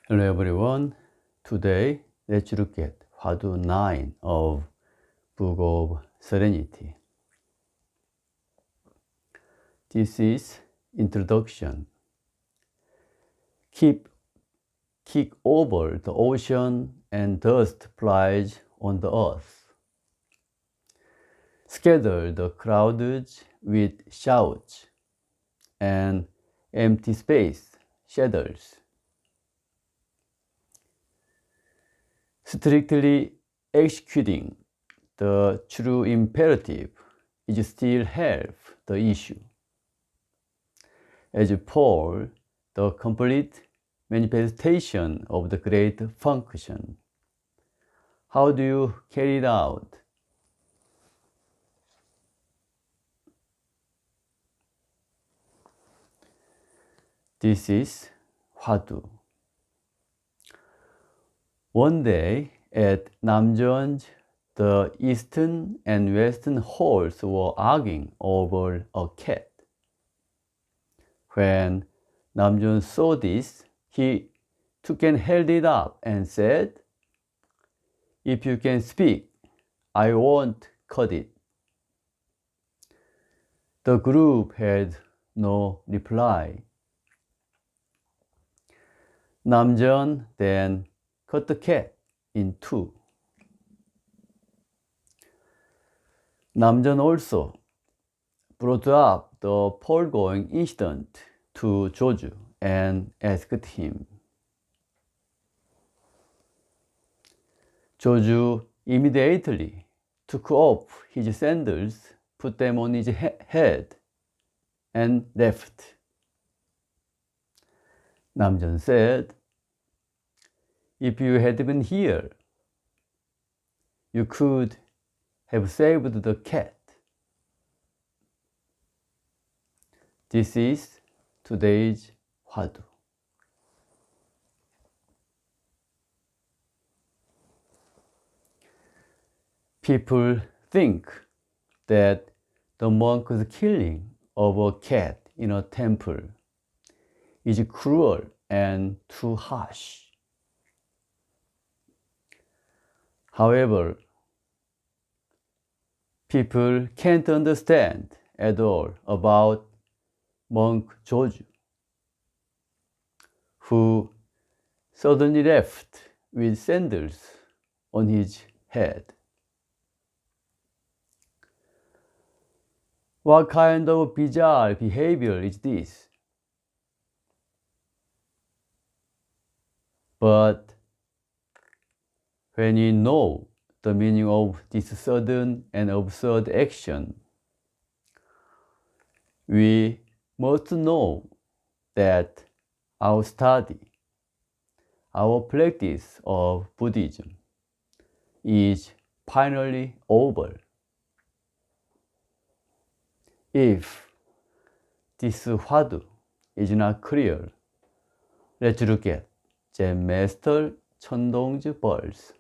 Hello everyone. Today let's look at Hwadu 9 of Book of Serenity. This is introduction. Kick over the ocean and dust flies on the earth. Scatter the clouds with shouts and empty space shadows. Strictly executing the true imperative is still half the issue. As Paul, the complete manifestation of the great function. How do you carry it out? This is Hwadu. One day at Namjeon, the eastern and western halls were arguing over a cat. When Namjeon saw this, he took and held it up and said, "If you can speak, I won't cut it." The group had no reply. Namjeon then cut the cat in two. Namjeon also brought up the foregoing incident to Joju and asked him. Joju immediately took off his sandals, put them on his head, and left. Namjeon said, "If you had been here, you could have saved the cat." This is today's Hwadu. People think that the monk's killing of a cat in a temple is cruel and too harsh. However, people can't understand at all about monk Joju, who suddenly left with sandals on his head. What kind of bizarre behavior is this? But when we know the meaning of this sudden and absurd action, we must know that our study, our practice of Buddhism is finally over. If this Hwadu is not clear, let's look at Zen Master Cheondong's verse.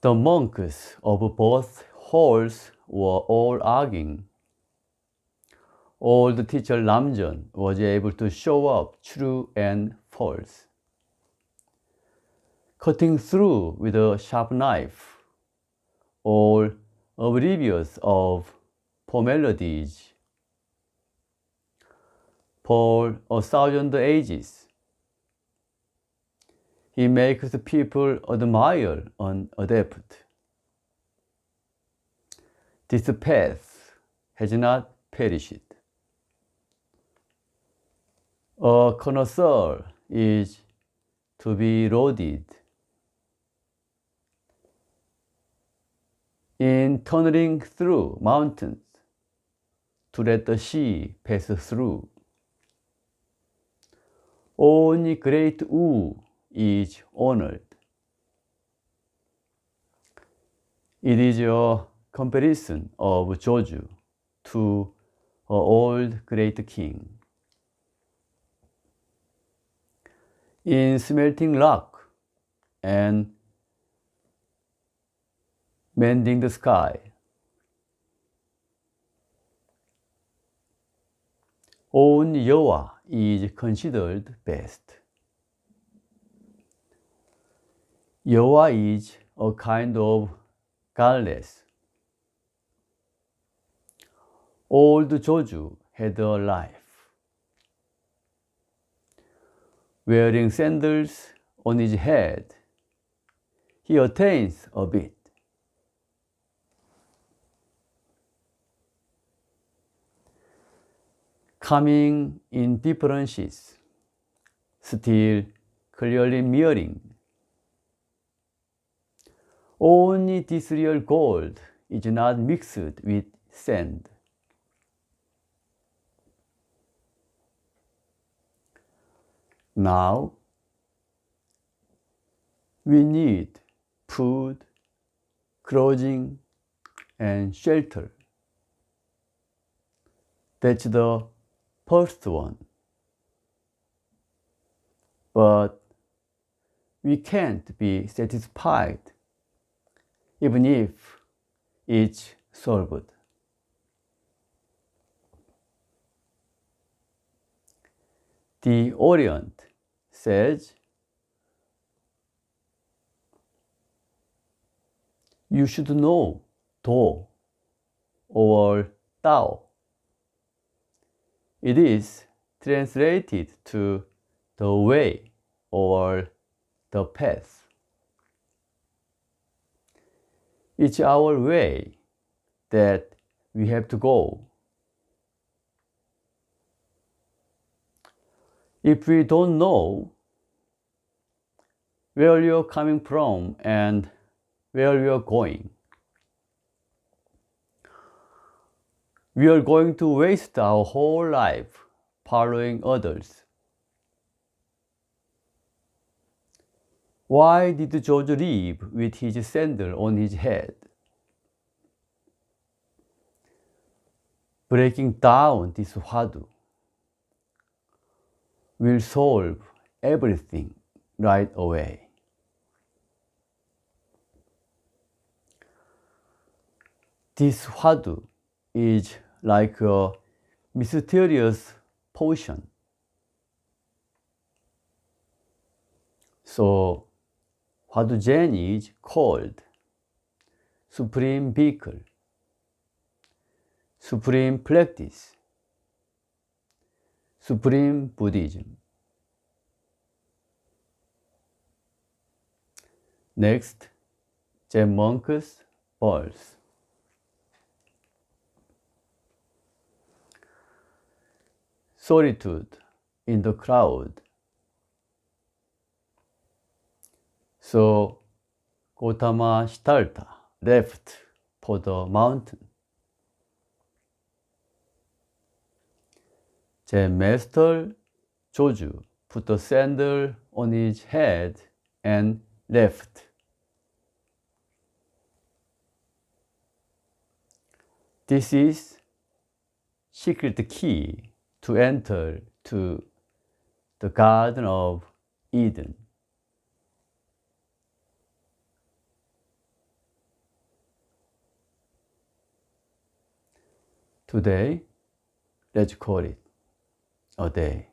The monks of both halls were all arguing. Old teacher Namjeon was able to show up true and false. Cutting through with a sharp knife, all oblivious of formalities. For 1,000 ages, he makes people admire an adept. This path has not perished. A connoisseur is to be lauded. In tunneling through mountains to let the sea pass through, only great Wu is honored. It is a comparison of Joju to an old great king. In smelting rock and mending the sky, Only Yahweh is considered best. Yahweh is a kind of godless. Old Joju had a life. Wearing sandals on his head, he attains a bit. Coming in differences, still clearly mirroring. Only this real gold is not mixed with sand. Now, we need food, clothing, and shelter. That's the first one. But we can't be satisfied even if it's solved. The Orient says, you should know Do or Tao. It is translated to the way or the path. It's our way that we have to go. If we don't know where you're coming from and where you're going, we are going to waste our whole life following others. Why did George live with his sandal on his head? Breaking down this Hwadu will solve everything right away. This Hwadu is like a mysterious potion. So, Hwadu Zen is called supreme vehicle, supreme practice, supreme Buddhism. Next, Zen monks' balls. Solitude in the crowd. So Gautama Siddhartha left for the mountain. Zen master Joju put a sandal on his head and left. This is secret key to enter to the Garden of Eden. Today, let's call it a day.